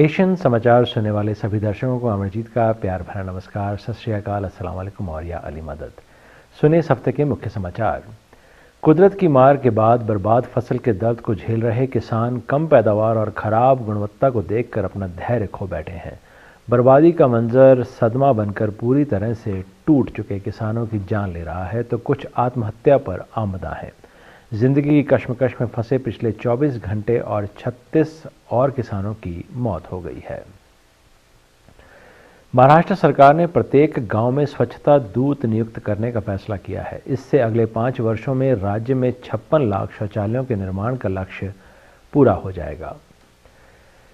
Nation समाचार सुनने वाले सभी दर्शकों को अमरजीत का प्यार भरा नमस्कार, सत श्री अकाल, अस्सलाम वालेकुम और या अली मदद। सुने इस हफ्ते के मुख्य समाचार। कुदरत की मार के बाद बर्बाद फसल के दर्द को झेल रहे किसान कम पैदावार और खराब गुणवत्ता को देखकर अपना धैर्य खो बैठे हैं। बर्बादी का मंजर सदमा बनकर पूरी तरह से टूट चुके किसानों की जान ले रहा है तो कुछ आत्महत्या पर आमदा है। जिंदगी की कश्मकश में फंसे पिछले 24 घंटे और 36 और किसानों की मौत हो गई है। महाराष्ट्र सरकार ने प्रत्येक गांव में स्वच्छता दूत नियुक्त करने का फैसला किया है। इससे अगले 5 वर्षों में राज्य में 56 लाख शौचालयों के निर्माण का लक्ष्य पूरा हो जाएगा।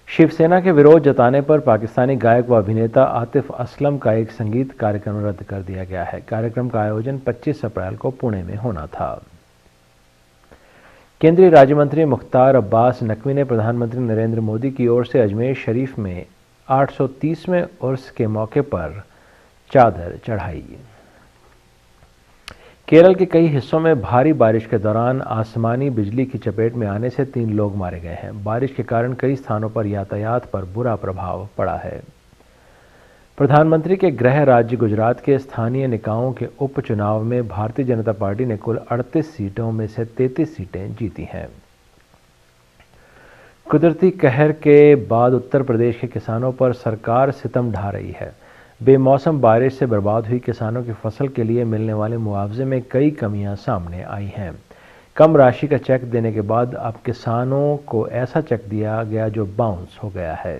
शिवसेना के विरोध जताने पर पाकिस्तानी गायक व अभिनेता आतिफ असलम का एक संगीत कार्यक्रम रद्द कर दिया गया है। कार्यक्रम का आयोजन 25 अप्रैल को पुणे में होना था। केंद्रीय राज्य मंत्री मुख्तार अब्बास नकवी ने प्रधानमंत्री नरेंद्र मोदी की ओर से अजमेर शरीफ में 830वें उर्स के मौके पर चादर चढ़ाई। केरल के कई हिस्सों में भारी बारिश के दौरान आसमानी बिजली की चपेट में आने से 3 लोग मारे गए हैं। बारिश के कारण कई स्थानों पर यातायात पर बुरा प्रभाव पड़ा है। प्रधानमंत्री के गृह राज्य गुजरात के स्थानीय निकायों के उपचुनाव में भारतीय जनता पार्टी ने कुल 38 सीटों में से 33 सीटें जीती हैं। कुदरती कहर के बाद उत्तर प्रदेश के किसानों पर सरकार सितम ढा रही है। बेमौसम बारिश से बर्बाद हुई किसानों की फसल के लिए मिलने वाले मुआवजे में कई कमियां सामने आई हैं। कम राशि का चेक देने के बाद अब किसानों को ऐसा चेक दिया गया जो बाउंस हो गया है।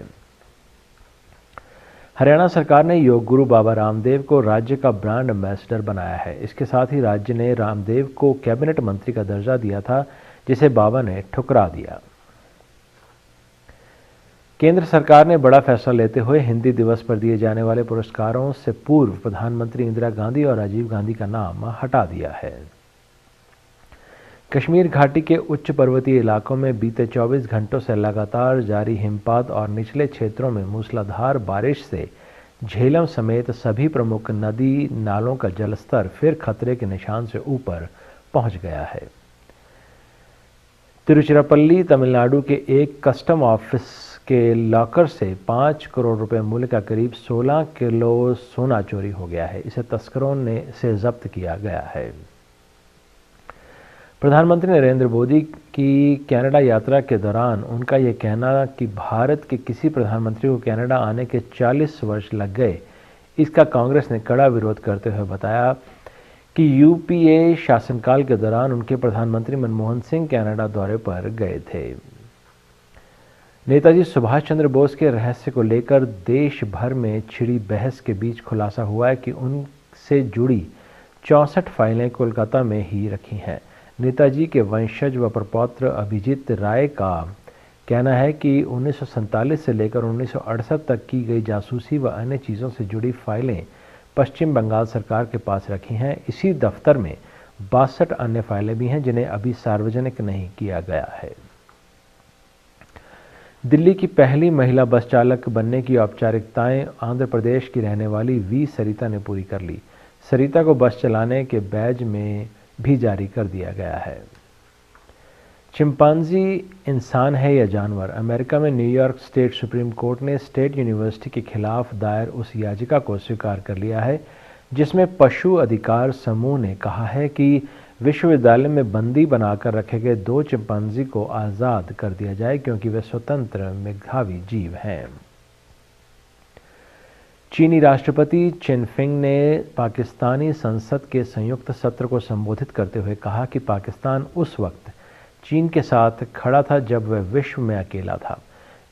हरियाणा सरकार ने योग गुरु बाबा रामदेव को राज्य का ब्रांड एम्बेसडर बनाया है। इसके साथ ही राज्य ने रामदेव को कैबिनेट मंत्री का दर्जा दिया था, जिसे बाबा ने ठुकरा दिया। केंद्र सरकार ने बड़ा फैसला लेते हुए हिंदी दिवस पर दिए जाने वाले पुरस्कारों से पूर्व प्रधानमंत्री इंदिरा गांधी और राजीव गांधी का नाम हटा दिया है। कश्मीर घाटी के उच्च पर्वतीय इलाकों में बीते 24 घंटों से लगातार जारी हिमपात और निचले क्षेत्रों में मूसलाधार बारिश से झेलम समेत सभी प्रमुख नदी नालों का जलस्तर फिर खतरे के निशान से ऊपर पहुंच गया है। तिरुचिरापल्ली तमिलनाडु के एक कस्टम ऑफिस के लॉकर से 5 करोड़ रुपए मूल्य का करीब 16 किलो सोना चोरी हो गया है। इसे तस्करों से जब्त किया गया है। प्रधानमंत्री नरेंद्र मोदी की कनाडा यात्रा के दौरान उनका यह कहना कि भारत के किसी प्रधानमंत्री को कनाडा आने के 40 वर्ष लग गए, इसका कांग्रेस ने कड़ा विरोध करते हुए बताया कि यूपीए शासनकाल के दौरान उनके प्रधानमंत्री मनमोहन सिंह कनाडा दौरे पर गए थे। नेताजी सुभाष चंद्र बोस के रहस्य को लेकर देश भर में छिड़ी बहस के बीच खुलासा हुआ है कि उनसे जुड़ी 64 फाइलें कोलकाता में ही रखी हैं। नेताजी के वंशज व प्रपौत्र अभिजीत राय का कहना है कि 1947 से लेकर 1968 तक की गई जासूसी व अन्य चीज़ों से जुड़ी फाइलें पश्चिम बंगाल सरकार के पास रखी हैं। इसी दफ्तर में 62 अन्य फाइलें भी हैं जिन्हें अभी सार्वजनिक नहीं किया गया है। दिल्ली की पहली महिला बस चालक बनने की औपचारिकताएं आंध्र प्रदेश की रहने वाली वी सरिता ने पूरी कर ली। सरिता को बस चलाने के बैज में भी जारी कर दिया गया है। चिंपांजी इंसान है या जानवर? अमेरिका में न्यूयॉर्क स्टेट सुप्रीम कोर्ट ने स्टेट यूनिवर्सिटी के खिलाफ दायर उस याचिका को स्वीकार कर लिया है जिसमें पशु अधिकार समूह ने कहा है कि विश्वविद्यालय में बंदी बनाकर रखे गए 2 चिंपांजी को आज़ाद कर दिया जाए क्योंकि वे स्वतंत्र मेधावी जीव हैं। चीनी राष्ट्रपति चिनफिंग ने पाकिस्तानी संसद के संयुक्त सत्र को संबोधित करते हुए कहा कि पाकिस्तान उस वक्त चीन के साथ खड़ा था जब वह विश्व में अकेला था।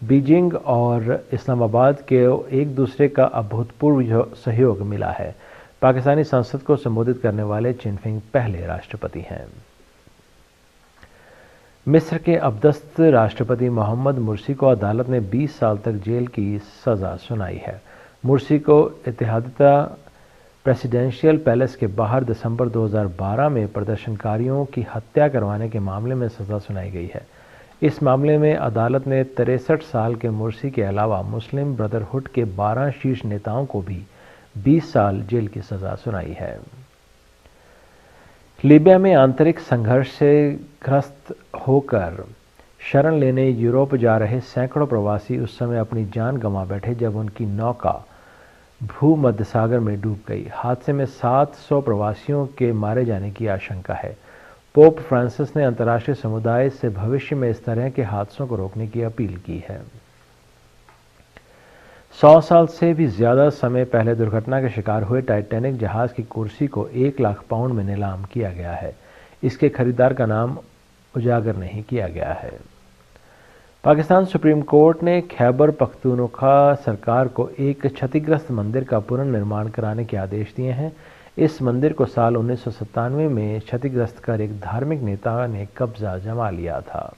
बीजिंग और इस्लामाबाद के एक दूसरे का अभूतपूर्व सहयोग मिला है। पाकिस्तानी संसद को संबोधित करने वाले चिनफिंग पहले राष्ट्रपति हैं। मिस्र के अबदस्त राष्ट्रपति मोहम्मद मुर्सी को अदालत ने 20 साल तक जेल की सज़ा सुनाई है। मुर्सी को इत्तेहादिया प्रेसिडेंशियल पैलेस के बाहर दिसंबर 2012 में प्रदर्शनकारियों की हत्या करवाने के मामले में सज़ा सुनाई गई है। इस मामले में अदालत ने 63 साल के मुर्सी के अलावा मुस्लिम ब्रदरहुड के 12 शीर्ष नेताओं को भी 20 साल जेल की सज़ा सुनाई है। लीबिया में आंतरिक संघर्ष से ग्रस्त होकर शरण लेने यूरोप जा रहे सैकड़ों प्रवासी उस समय अपनी जान गंवा बैठे जब उनकी नौका भूमध्य सागर में डूब गई। हादसे में 700 प्रवासियों के मारे जाने की आशंका है। पोप फ्रांसिस ने अंतर्राष्ट्रीय समुदाय से भविष्य में इस तरह के हादसों को रोकने की अपील की है। 100 साल से भी ज्यादा समय पहले दुर्घटना के शिकार हुए टाइटैनिक जहाज की कुर्सी को 1 लाख पाउंड में नीलाम किया गया है। इसके खरीदार का नाम उजागर नहीं किया गया है। पाकिस्तान सुप्रीम कोर्ट ने खैबर पख्तूनख्वा सरकार को एक क्षतिग्रस्त मंदिर का पुनर्निर्माण कराने के आदेश दिए हैं। इस मंदिर को साल 1997 में क्षतिग्रस्त कर एक धार्मिक नेता ने कब्जा जमा लिया था।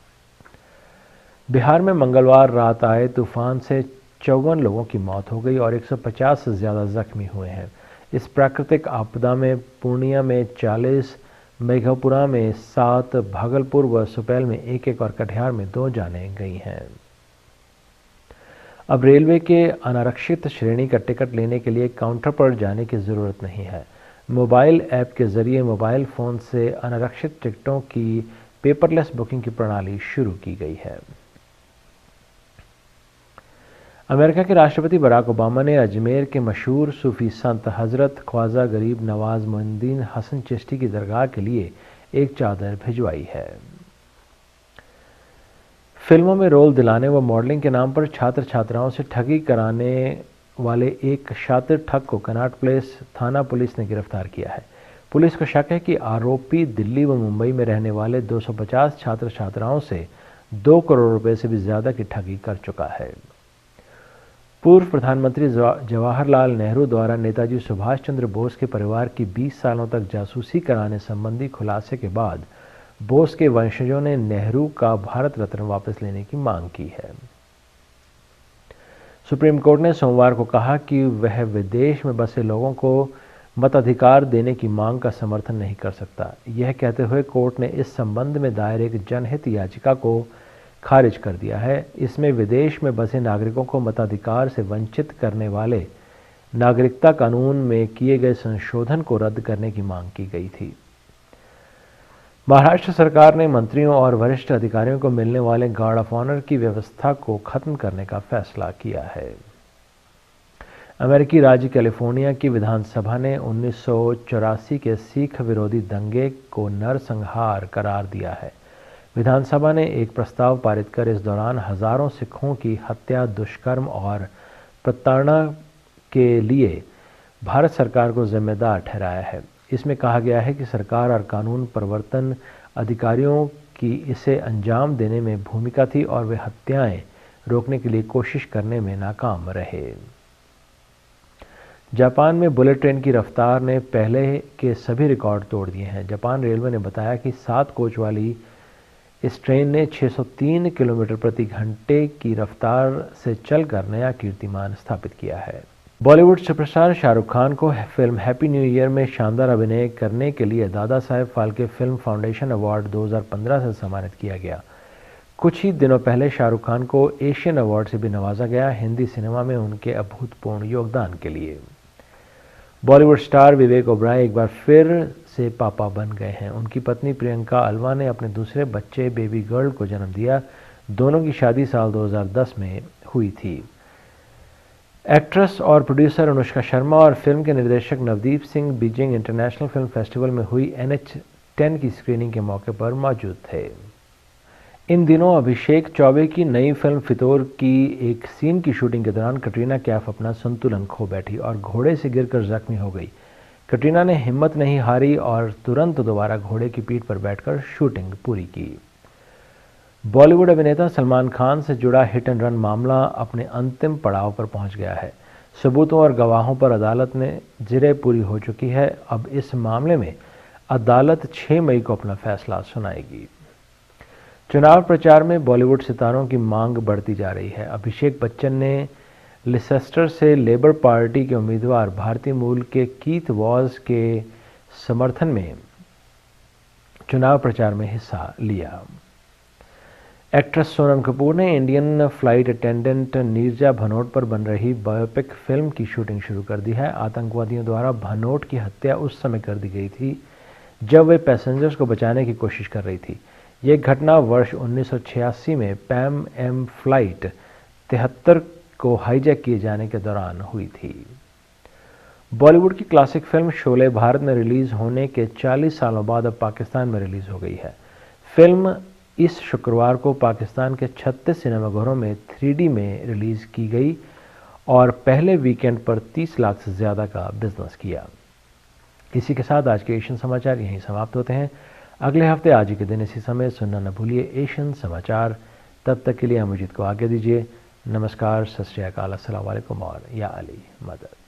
बिहार में मंगलवार रात आए तूफान से 54 लोगों की मौत हो गई और 150 से ज्यादा जख्मी हुए हैं। इस प्राकृतिक आपदा में पूर्णिया में 40, मेघपुरा में 7, भागलपुर व सुपैल में 1 और कटिहार में 2 जानें गई हैं। अब रेलवे के अनारक्षित श्रेणी का टिकट लेने के लिए काउंटर पर जाने की जरूरत नहीं है। मोबाइल ऐप के जरिए मोबाइल फोन से अनारक्षित टिकटों की पेपरलेस बुकिंग की प्रणाली शुरू की गई है। अमेरिका के राष्ट्रपति बराक ओबामा ने अजमेर के मशहूर सूफी संत हजरत ख्वाजा गरीब नवाज मोइनुद्दीन हसन चिश्ती की दरगाह के लिए एक चादर भिजवाई है। फिल्मों में रोल दिलाने व मॉडलिंग के नाम पर छात्र छात्राओं से ठगी कराने वाले एक शातिर ठग को कनॉट प्लेस थाना पुलिस ने गिरफ्तार किया है। पुलिस को शक है कि आरोपी दिल्ली व मुंबई में रहने वाले 250 छात्र छात्राओं से 2 करोड़ रुपए से भी ज्यादा की ठगी कर चुका है। पूर्व प्रधानमंत्री जवाहरलाल नेहरू द्वारा नेताजी सुभाष चंद्र बोस के परिवार की 20 सालों तक जासूसी कराने संबंधी खुलासे के बाद बोस के वंशजों ने नेहरू का भारत रत्न वापस लेने की मांग की है। सुप्रीम कोर्ट ने सोमवार को कहा कि वह विदेश में बसे लोगों को मताधिकार देने की मांग का समर्थन नहीं कर सकता। यह कहते हुए कोर्ट ने इस संबंध में दायर एक जनहित याचिका को खारिज कर दिया है। इसमें विदेश में बसे नागरिकों को मताधिकार से वंचित करने वाले नागरिकता कानून में किए गए संशोधन को रद्द करने की मांग की गई थी। महाराष्ट्र सरकार ने मंत्रियों और वरिष्ठ अधिकारियों को मिलने वाले गार्ड ऑफ ऑनर की व्यवस्था को खत्म करने का फैसला किया है। अमेरिकी राज्य कैलिफोर्निया की विधानसभा ने 1984 के सिख विरोधी दंगे को नरसंहार करार दिया है। विधानसभा ने एक प्रस्ताव पारित कर इस दौरान हजारों सिखों की हत्या, दुष्कर्म और प्रताड़ना के लिए भारत सरकार को जिम्मेदार ठहराया है। इसमें कहा गया है कि सरकार और कानून प्रवर्तन अधिकारियों की इसे अंजाम देने में भूमिका थी और वे हत्याएं रोकने के लिए कोशिश करने में नाकाम रहे। जापान में बुलेट ट्रेन की रफ्तार ने पहले के सभी रिकॉर्ड तोड़ दिए हैं। जापान रेलवे ने बताया कि 7 कोच वाली इस ट्रेन ने 603 किलोमीटर प्रति घंटे की रफ्तार से चलकर नया कीर्तिमान स्थापित किया है। बॉलीवुड सुपरस्टार शाहरुख खान को फिल्म हैप्पी न्यू ईयर में शानदार अभिनय करने के लिए Dada Saheb Phalke film foundation award 2015 से सम्मानित किया गया। कुछ ही दिनों पहले शाहरुख खान को एशियन अवार्ड से भी नवाजा गया, हिंदी सिनेमा में उनके अभूतपूर्व योगदान के लिए। बॉलीवुड स्टार विवेक ओबराय एक बार फिर से पापा बन गए हैं। उनकी पत्नी प्रियंका अल्वा ने अपने दूसरे बच्चे बेबी गर्ल को जन्म दिया। दोनों की शादी साल 2010 में हुई थी। एक्ट्रेस और प्रोड्यूसर अनुष्का शर्मा और फिल्म के निर्देशक Navdeep Singh Beijing international film festival में हुई NH10 की स्क्रीनिंग के मौके पर मौजूद थे। इन दिनों अभिषेक चौबे की नई फिल्म फितौर की एक सीन की शूटिंग के दौरान कटरीना कैफ अपना संतुलन खो बैठी और घोड़े से गिरकर जख्मी हो गई। कटरीना ने हिम्मत नहीं हारी और तुरंत दोबारा घोड़े की पीठ पर बैठकर शूटिंग पूरी की। बॉलीवुड अभिनेता सलमान खान से जुड़ा हिट एंड रन मामला अपने अंतिम पड़ाव पर पहुंच गया है। सबूतों और गवाहों पर अदालत ने जिरह पूरी हो चुकी है। अब इस मामले में अदालत 6 मई को अपना फैसला सुनाएगी। चुनाव प्रचार में बॉलीवुड सितारों की मांग बढ़ती जा रही है। अभिषेक बच्चन ने लिसेस्टर से लेबर पार्टी के उम्मीदवार भारतीय मूल के कीथ वॉज के समर्थन में चुनाव प्रचार में हिस्सा लिया। एक्ट्रेस सोनम कपूर ने Indian flight attendant Neerja Bhanot पर बन रही बायोपिक फिल्म की शूटिंग शुरू कर दी है। आतंकवादियों द्वारा भनोट की हत्या उस समय कर दी गई थी जब वे पैसेंजर्स को बचाने की कोशिश कर रही थी। ये घटना वर्ष 1986 में पैम एम फ्लाइट 73 को हाईजैक किए जाने के दौरान हुई थी। बॉलीवुड की क्लासिक फिल्म शोले भारत में रिलीज होने के 40 सालों बाद अब पाकिस्तान में रिलीज हो गई है। फिल्म इस शुक्रवार को पाकिस्तान के 36 सिनेमाघरों में 3D में रिलीज की गई और पहले वीकेंड पर 30 लाख से ज़्यादा का बिजनेस किया। इसी के साथ आज के एशियन समाचार यहीं समाप्त होते हैं। अगले हफ्ते आज ही के दिन इसी समय सुनना न भूलिए एशियन समाचार। तब तक के लिए अमरजीत को आज्ञा दीजिए। नमस्कार, सत श्री अकाल, अस्सलाम वालेकुम और या अली मदद।